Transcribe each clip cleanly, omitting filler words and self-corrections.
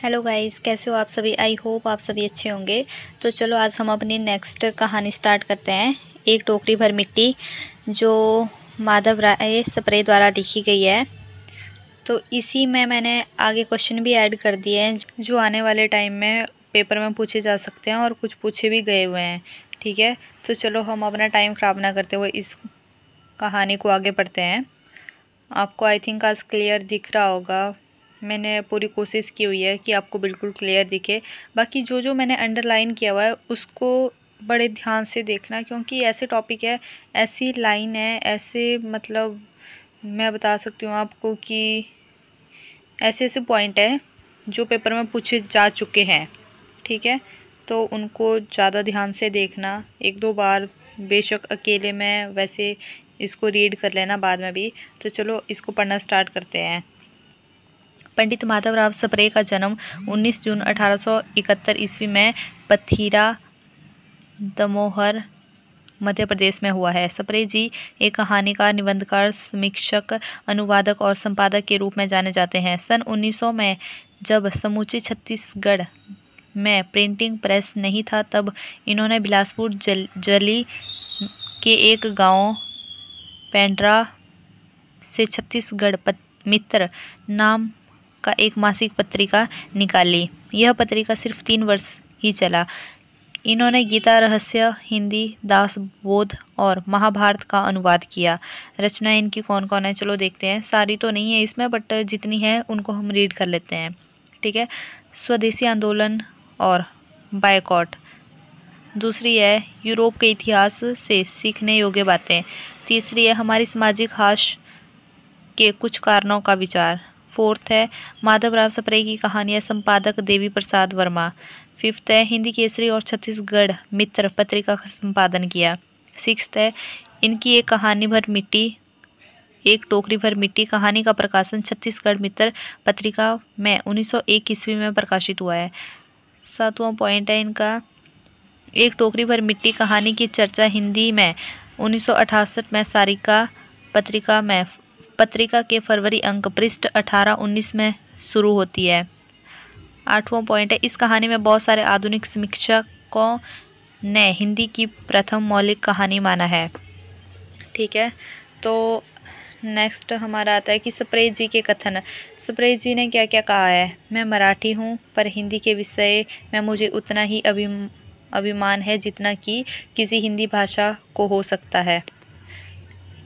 Hello guys, कैसे हो आप सभी। आई होप आप सभी अच्छे होंगे। तो चलो आज हम अपनी नेक्स्ट कहानी स्टार्ट करते हैं। एक टोकरी भर मिट्टी, जो माधव राय सप्रे द्वारा लिखी गई है। तो इसी में मैंने आगे क्वेश्चन भी ऐड कर दिए हैं जो आने वाले टाइम में पेपर में पूछे जा सकते हैं और कुछ पूछे भी गए हुए हैं। ठीक है, तो चलो हम अपना टाइम ख़राब ना करते हुए इस कहानी को आगे पढ़ते हैं। आपको आई थिंक आज क्लियर दिख रहा होगा। मैंने पूरी कोशिश की हुई है कि आपको बिल्कुल क्लियर दिखे। बाकी जो जो मैंने अंडरलाइन किया हुआ है उसको बड़े ध्यान से देखना, क्योंकि ऐसे टॉपिक है, ऐसी लाइन है, ऐसे मतलब मैं बता सकती हूँ आपको कि ऐसे ऐसे पॉइंट है जो पेपर में पूछे जा चुके हैं। ठीक है, तो उनको ज़्यादा ध्यान से देखना, एक दो बार बेशक अकेले में वैसे इसको रीड कर लेना बाद में भी। तो चलो इसको पढ़ना स्टार्ट करते हैं। पंडित माधवराव सप्रे का जन्म 19 जून 1871 ईस्वी में पथीरा, दमोहर, मध्य प्रदेश में हुआ है। सप्रे जी एक कहानीकार, निबंधकार, समीक्षक, अनुवादक और संपादक के रूप में जाने जाते हैं। सन 1900 में जब समूचे छत्तीसगढ़ में प्रिंटिंग प्रेस नहीं था, तब इन्होंने बिलासपुर जली के एक गांव पेंड्रा से छत्तीसगढ़ मित्र नाम का एक मासिक पत्रिका निकाली। यह पत्रिका सिर्फ 3 वर्ष ही चला। इन्होंने गीता रहस्य, हिंदी, दासबोध और महाभारत का अनुवाद किया। रचना इनकी कौन कौन है, चलो देखते हैं। सारी तो नहीं है इसमें, बट जितनी है उनको हम रीड कर लेते हैं। ठीक है, स्वदेशी आंदोलन और बायकॉट। दूसरी है यूरोप के इतिहास से सीखने योग्य बातें। तीसरी है हमारी सामाजिक हाश के कुछ कारणों का विचार। फोर्थ है माधवराव सप्रे की कहानियाँ, संपादक देवी प्रसाद वर्मा। फिफ्थ है हिंदी केसरी और छत्तीसगढ़ मित्र पत्रिका का संपादन किया। सिक्स्थ है इनकी एक कहानी भर मिट्टी, एक टोकरी भर मिट्टी कहानी का प्रकाशन छत्तीसगढ़ मित्र पत्रिका में 1901 ईस्वी में प्रकाशित हुआ है। सातवां पॉइंट है इनका एक टोकरी भर मिट्टी कहानी की चर्चा हिंदी में 1968 में सारिका पत्रिका में पत्रिका के फरवरी अंक पृष्ठ 18-19 में शुरू होती है। आठवां पॉइंट है इस कहानी में बहुत सारे आधुनिक समीक्षकों ने हिंदी की प्रथम मौलिक कहानी माना है। ठीक है, तो नेक्स्ट हमारा आता है कि सप्रे जी के कथन। सप्रे जी ने क्या क्या कहा है। मैं मराठी हूँ, पर हिंदी के विषय में मुझे उतना ही अभिमान है जितना कि किसी हिंदी भाषा को हो सकता है।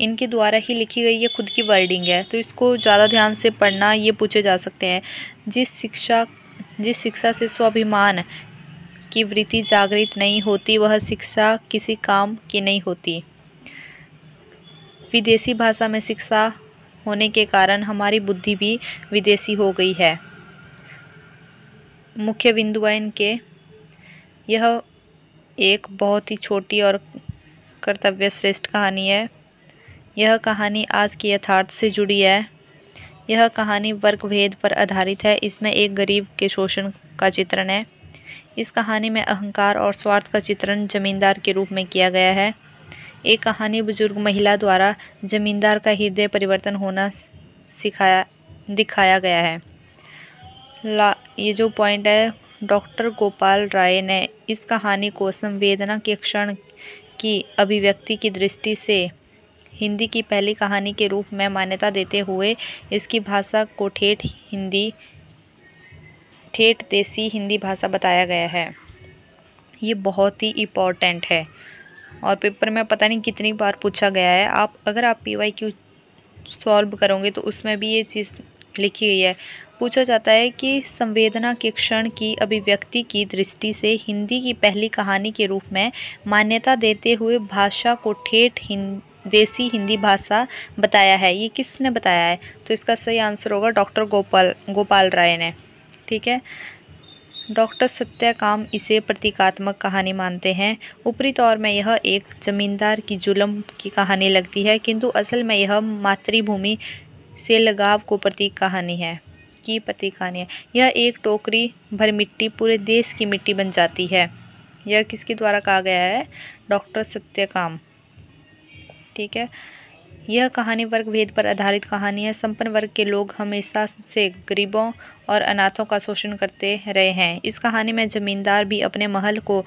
इनके द्वारा ही लिखी गई ये खुद की वर्डिंग है, तो इसको ज़्यादा ध्यान से पढ़ना, ये पूछे जा सकते हैं। जिस शिक्षा से स्वाभिमान की वृत्ति जागृत नहीं होती, वह शिक्षा किसी काम की नहीं होती। विदेशी भाषा में शिक्षा होने के कारण हमारी बुद्धि भी विदेशी हो गई है। मुख्य बिंदु है इनके, यह एक बहुत ही छोटी और कर्तव्य श्रेष्ठ कहानी है। यह कहानी आज के यथार्थ से जुड़ी है। यह कहानी वर्गभेद पर आधारित है। इसमें एक गरीब के शोषण का चित्रण है। इस कहानी में अहंकार और स्वार्थ का चित्रण जमींदार के रूप में किया गया है। एक कहानी बुजुर्ग महिला द्वारा जमींदार का हृदय परिवर्तन होना दिखाया गया है। ये जो पॉइंट है, डॉक्टर गोपाल राय ने इस कहानी को संवेदना के क्षण की अभिव्यक्ति की दृष्टि से हिंदी की पहली कहानी के रूप में मान्यता देते हुए इसकी भाषा को ठेठ देसी हिंदी भाषा बताया गया है। ये बहुत ही इम्पोर्टेंट है और पेपर में पता नहीं कितनी बार पूछा गया है। अगर आप PYQ सॉल्व करोगे तो उसमें भी ये चीज़ लिखी गई है। पूछा जाता है कि संवेदना के क्षण की अभिव्यक्ति की दृष्टि से हिंदी की पहली कहानी के रूप में मान्यता देते हुए भाषा को ठेठ देसी हिंदी भाषा बताया है। ये किसने बताया है? तो इसका सही आंसर होगा डॉक्टर गोपाल राय ने। ठीक है, डॉक्टर सत्यकाम इसे प्रतीकात्मक कहानी मानते हैं। ऊपरी तौर में यह एक जमींदार की जुल्म की कहानी लगती है, किंतु असल में यह मातृभूमि से लगाव को प्रतीक कहानी है। यह एक टोकरी भर मिट्टी पूरे देश की मिट्टी बन जाती है। यह किसके द्वारा कहा गया है? डॉक्टर सत्यकाम। ठीक है, यह कहानी वर्ग भेद पर आधारित कहानी है। संपन्न वर्ग के लोग हमेशा से गरीबों और अनाथों का शोषण करते रहे हैं। इस कहानी में जमींदार भी अपने महल को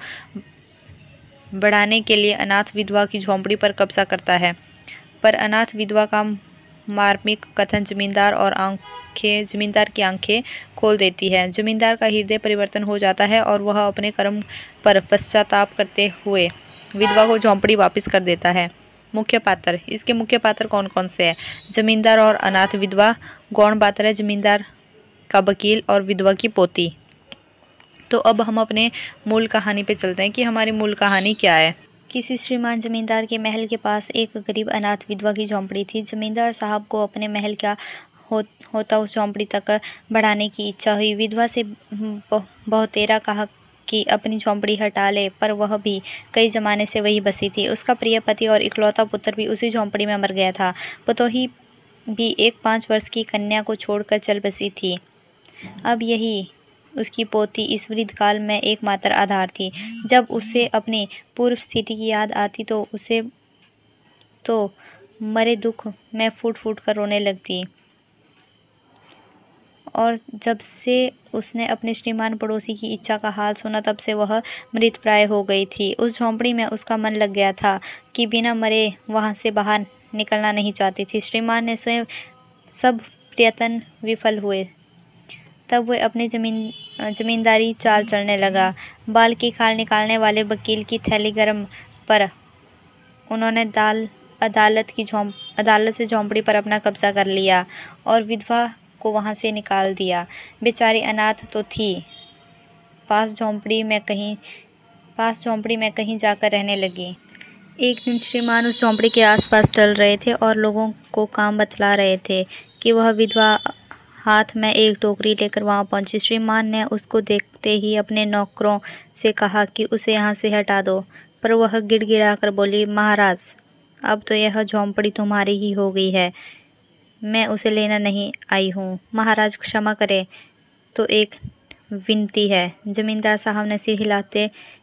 बढ़ाने के लिए अनाथ विधवा की झोंपड़ी पर कब्जा करता है, पर अनाथ विधवा का मार्मिक कथन जमींदार की आंखें खोल देती है। जमींदार का हृदय परिवर्तन हो जाता है और वह अपने कर्म पर पश्चाताप करते हुए विधवा को झोंपड़ी वापस कर देता है। मुख्य पात्र, इसके मुख्य पात्र कौन कौन से हैं? जमींदार और अनाथ विधवा। गौण पात्र है जमींदार का वकील और विधवा की पोती। तो अब हम अपने मूल कहानी पे चलते हैं कि हमारी मूल कहानी क्या है। किसी श्रीमान जमींदार के महल के पास एक गरीब अनाथ विधवा की झोंपड़ी थी। जमींदार साहब को अपने महल का होता उस झोंपड़ी तक बढ़ाने की इच्छा हुई। विधवा से बहुतेरा कहा कि अपनी झोंपड़ी हटा ले, पर वह भी कई जमाने से वही बसी थी। उसका प्रिय पति और इकलौता पुत्र भी उसी झोंपड़ी में मर गया था। पतोही भी एक 5 वर्ष की कन्या को छोड़कर चल बसी थी। अब यही उसकी पोती इस वृद्ध काल में एकमात्र आधार थी। जब उसे अपनी पूर्व स्थिति की याद आती तो उसे मरे दुख में फूट फूट कर रोने लगती। और जब से उसने अपने श्रीमान पड़ोसी की इच्छा का हाल सुना, तब से वह मृतप्राय हो गई थी। उस झोंपड़ी में उसका मन लग गया था कि बिना मरे वहां से बाहर निकलना नहीं चाहती थी। श्रीमान ने स्वयं सब प्रयत्न विफल हुए। तब वह अपनी जमींदारी चाल चलने लगा। बाल की खाल निकालने वाले वकील की थैली गर्म पर उन्होंने अदालत से झोंपड़ी पर अपना कब्जा कर लिया और विधवा को वहां से निकाल दिया। बेचारी अनाथ तो थी, पास झोंपड़ी में कहीं जाकर रहने लगी। एक दिन श्रीमान उस झोंपड़ी के आसपास चल रहे थे और लोगों को काम बतला रहे थे कि वह विधवा हाथ में एक टोकरी लेकर वहां पहुंची। श्रीमान ने उसको देखते ही अपने नौकरों से कहा कि उसे यहाँ से हटा दो, पर वह गिड़गिड़ाकर बोली, महाराज, अब तो यह झोंपड़ी तुम्हारी ही हो गई है, मैं उसे लेना नहीं आई हूँ। महाराज क्षमा करें, तो एक विनती है। जमींदार साहब ने सिर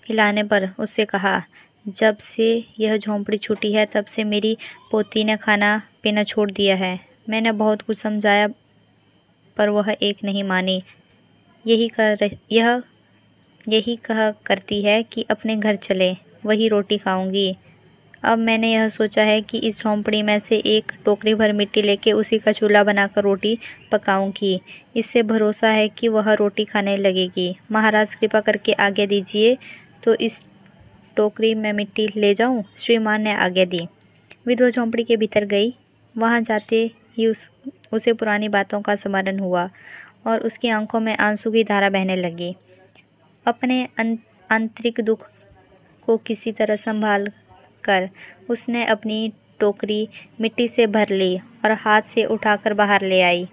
हिलाने पर उससे कहा, जब से यह झोंपड़ी छूटी है तब से मेरी पोती ने खाना पीना छोड़ दिया है। मैंने बहुत कुछ समझाया पर वह एक नहीं मानी। यही कहा करती है कि अपने घर चले, वही रोटी खाऊंगी। अब मैंने यह सोचा है कि इस झोंपड़ी में से एक टोकरी भर मिट्टी लेके उसी का चूल्हा बनाकर रोटी पकाऊंगी। इससे भरोसा है कि वह रोटी खाने लगेगी। महाराज कृपा करके आज्ञा दीजिए तो इस टोकरी में मिट्टी ले जाऊं। श्रीमान ने आज्ञा दी। विधवा झोंपड़ी के भीतर गई। वहां जाते ही उसे पुरानी बातों का स्मरण हुआ और उसकी आंखों में आंसू की धारा बहने लगी। अपने आंतरिक दुख को किसी तरह संभाल कर उसने अपनी टोकरी मिट्टी से भर ली और हाथ से उठाकर बाहर ले आई।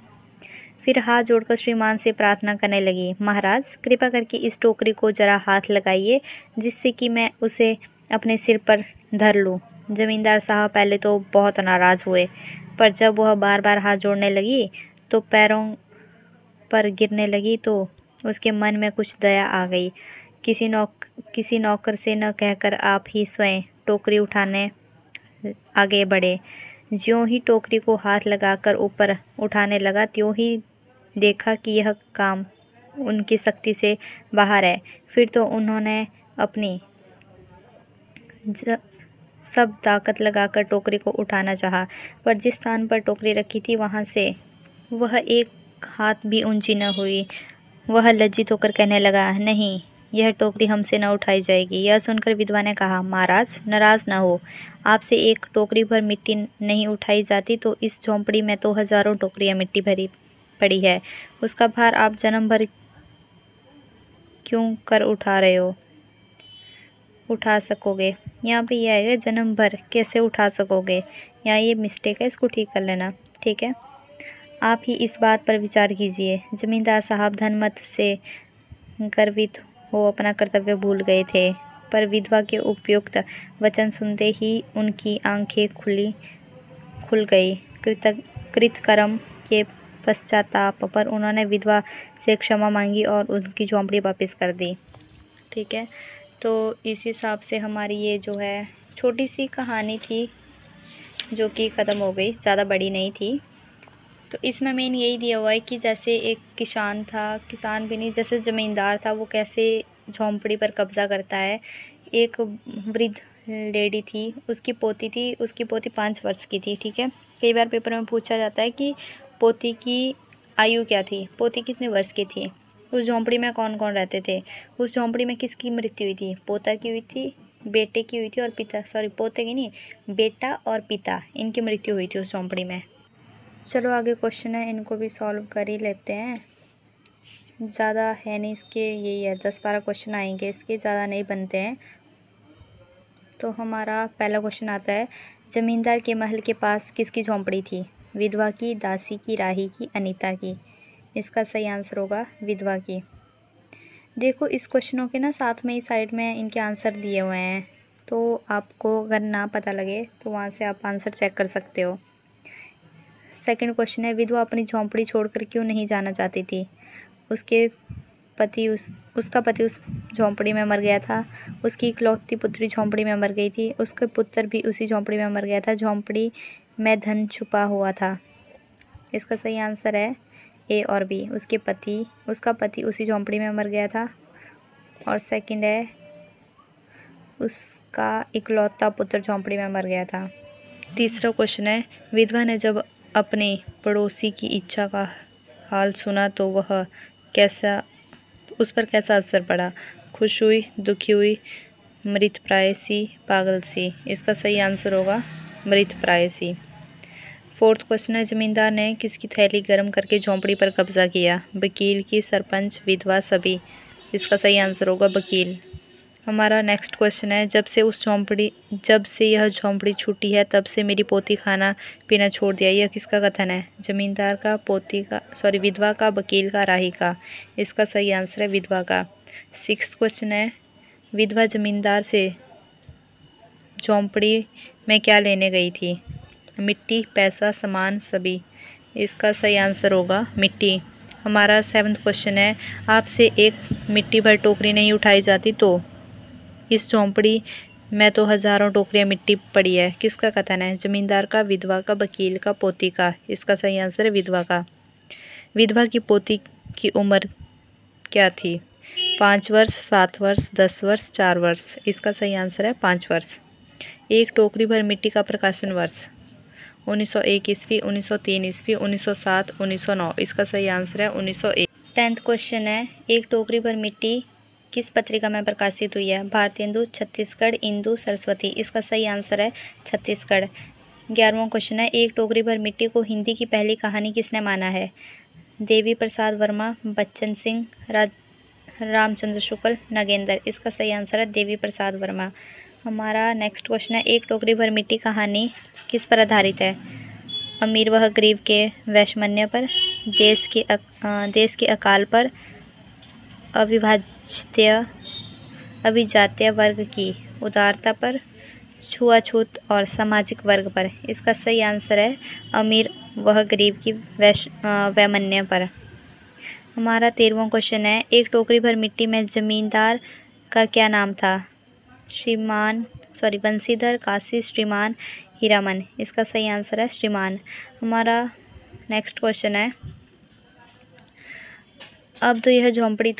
फिर हाथ जोड़कर श्रीमान से प्रार्थना करने लगी, महाराज कृपा करके इस टोकरी को जरा हाथ लगाइए, जिससे कि मैं उसे अपने सिर पर धर लूं। जमींदार साहब पहले तो बहुत नाराज हुए, पर जब वह बार बार हाथ जोड़ने लगी तो पैरों पर गिरने लगी तो उसके मन में कुछ दया आ गई। किसी नौकर से न कहकर आप ही स्वयं टोकरी उठाने आगे बढ़े। ज्यों ही टोकरी को हाथ लगाकर ऊपर उठाने लगा, त्यों ही देखा कि यह काम उनकी शक्ति से बाहर है। फिर तो उन्होंने अपनी सब ताकत लगाकर टोकरी को उठाना चाहा, पर जिस स्थान पर टोकरी रखी थी वहां से वह एक हाथ भी ऊंची न हुई। वह लज्जित होकर कहने लगा, नहीं, यह टोकरी हमसे न उठाई जाएगी। यह सुनकर विधवा ने कहा, महाराज नाराज न हो, आपसे एक टोकरी भर मिट्टी नहीं उठाई जाती तो इस झोंपड़ी में तो हजारों टोकरियां मिट्टी भरी पड़ी है, उसका भार आप जन्म भर क्यों कर उठा रहे हो? उठा सकोगे। यहाँ पे यह है, जन्म भर कैसे उठा सकोगे, यहाँ ये मिस्टेक है, इसको ठीक कर लेना, ठीक है। आप ही इस बात पर विचार कीजिए। जमींदार साहब धनमत से गर्वित हो अपना कर्तव्य भूल गए थे, पर विधवा के उपयुक्त वचन सुनते ही उनकी आंखें खुल गई। कृतकर्म के पश्चाताप पर उन्होंने विधवा से क्षमा मांगी और उनकी झोंपड़ी वापस कर दी। ठीक है, तो इस हिसाब से हमारी ये जो है छोटी सी कहानी थी, जो कि ख़त्म हो गई, ज़्यादा बड़ी नहीं थी। तो इसमें मेन यही दिया हुआ है कि जैसे एक किसान था, किसान भी नहीं, जैसे ज़मींदार था, वो कैसे झोंपड़ी पर कब्ज़ा करता है। एक वृद्ध लेडी थी, उसकी पोती थी, उसकी पोती 5 वर्ष की थी, ठीक है। कई बार पेपर में पूछा जाता है कि पोती की आयु क्या थी, पोती कितने वर्ष की थी, उस झोंपड़ी में कौन कौन रहते थे, उस झोंपड़ी में किसकी मृत्यु हुई थी, पोता की हुई थी, बेटे की हुई थी और पिता, सॉरी पोते की नहीं, बेटा और पिता, इनकी मृत्यु हुई थी उस झोंपड़ी में। चलो आगे क्वेश्चन है, इनको भी सॉल्व कर ही लेते हैं। ज़्यादा है नहीं इसके, यही है 10-12 क्वेश्चन आएंगे इसके, ज़्यादा नहीं बनते हैं। तो हमारा पहला क्वेश्चन आता है, ज़मींदार के महल के पास किसकी झोंपड़ी थी, विधवा की, दासी की, राही की, अनीता की। इसका सही आंसर होगा विधवा की। देखो इस क्वेश्चनों के ना साथ में ही साइड में इनके आंसर दिए हुए हैं, तो आपको अगर ना पता लगे तो वहाँ से आप आंसर चेक कर सकते हो। सेकंड क्वेश्चन है, विधवा अपनी झोंपड़ी छोड़कर क्यों नहीं जाना चाहती थी, उसका पति उस झोंपड़ी में मर गया था, उसकी इकलौती पुत्री झोंपड़ी में मर गई थी, उसका पुत्र भी उसी झोंपड़ी में मर गया था, झोंपड़ी में धन छुपा हुआ था। इसका सही आंसर है ए और बी, उसका पति उसी झोंपड़ी में मर गया था, और सेकंड है उसका इकलौता पुत्र झोंपड़ी में मर गया था। तीसरा क्वेश्चन है, विधवा ने जब अपने पड़ोसी की इच्छा का हाल सुना तो उस पर कैसा असर पड़ा, खुश हुई, दुखी हुई, मृतप्राय सी, पागल सी। इसका सही आंसर होगा मृतप्राय सी। फोर्थ क्वेश्चन है, जमींदार ने किसकी थैली गर्म करके झोंपड़ी पर कब्जा किया, वकील की, सरपंच, विधवा, सभी। इसका सही आंसर होगा वकील। हमारा नेक्स्ट क्वेश्चन है, जब से यह झोंपड़ी छूटी है तब से मेरी पोती खाना पीना छोड़ दिया, यह किसका कथन है, जमींदार का, विधवा का, वकील का, राही का। इसका सही आंसर है विधवा का। सिक्स्थ क्वेश्चन है, विधवा जमींदार से झोंपड़ी में क्या लेने गई थी, मिट्टी, पैसा, सामान, सभी। इसका सही आंसर होगा मिट्टी। हमारा 7वां क्वेश्चन है, आपसे एक मिट्टी भर टोकरी नहीं उठाई जाती तो इस झोंपड़ी में तो हज़ारों टोकरियां मिट्टी पड़ी है, किसका कथन है, जमींदार का, विधवा का, वकील का, पोती का। इसका सही आंसर है विधवा का। विधवा की पोती की उम्र क्या थी, 5 वर्ष, 7 वर्ष, 10 वर्ष, 4 वर्ष। इसका सही आंसर है 5 वर्ष। एक टोकरी भर मिट्टी का प्रकाशन वर्ष 1901 ईस्वी, 1903 ईस्वी, 1907, 1909। इसका सही आंसर है 1901। 10th क्वेश्चन है, एक टोकरी भर मिट्टी किस पत्रिका में प्रकाशित हुई है, भारतेंदु, छत्तीसगढ़, इंदु, सरस्वती। इसका सही आंसर है छत्तीसगढ़। 11वां क्वेश्चन है, एक टोकरी भर मिट्टी को हिंदी की पहली कहानी किसने माना है, देवी प्रसाद वर्मा, बच्चन सिंह, रामचंद्र शुक्ल, नगेंद्र। इसका सही आंसर है देवी प्रसाद वर्मा। हमारा नेक्स्ट क्वेश्चन है, एक टोकरी भर मिट्टी कहानी किस पर आधारित है, अमीर वह गरीब के वैषम्य पर, देश के अकाल पर, अभिजात्य वर्ग की उदारता पर, छुआछूत और सामाजिक वर्ग पर। इसका सही आंसर है अमीर वह गरीब की वैमनस्य पर। हमारा 13वां क्वेश्चन है, एक टोकरी भर मिट्टी में जमींदार का क्या नाम था, बंसीधर, काशी, श्रीमान, हीरामन। इसका सही आंसर है श्रीमान। हमारा नेक्स्ट क्वेश्चन है, अब तो यह झोंपड़ी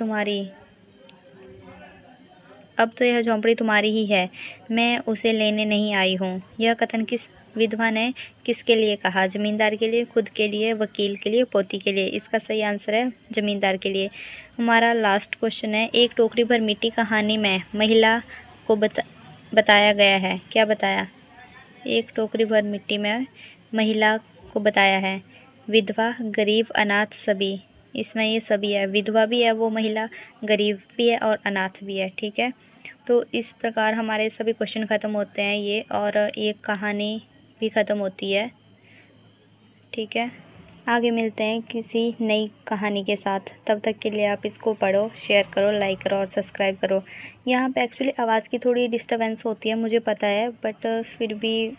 तुम्हारी ही है, मैं उसे लेने नहीं आई हूँ। यह कथन किस विधवा ने किसके लिए कहा, जमींदार के लिए, खुद के लिए, वकील के लिए, पोती के लिए। इसका सही आंसर है जमींदार के लिए। हमारा लास्ट क्वेश्चन है, एक टोकरी भर मिट्टी कहानी में महिला को बताया गया है, क्या बताया, एक टोकरी भर मिट्टी में महिला को बताया है, विधवा, गरीब, अनाथ, सभी। इसमें ये सभी है, विधवा भी है वो महिला, गरीब भी है और अनाथ भी है, ठीक है। तो इस प्रकार हमारे सभी क्वेश्चन ख़त्म होते हैं ये, और एक कहानी भी ख़त्म होती है, ठीक है। आगे मिलते हैं किसी नई कहानी के साथ, तब तक के लिए आप इसको पढ़ो, शेयर करो, लाइक करो और सब्सक्राइब करो। यहाँ पे एक्चुअली आवाज़ की थोड़ी डिस्टर्बेंस होती है, मुझे पता है, बट फिर भी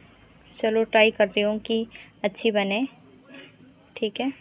चलो ट्राई कर रही हूँ कि अच्छी बने, ठीक है।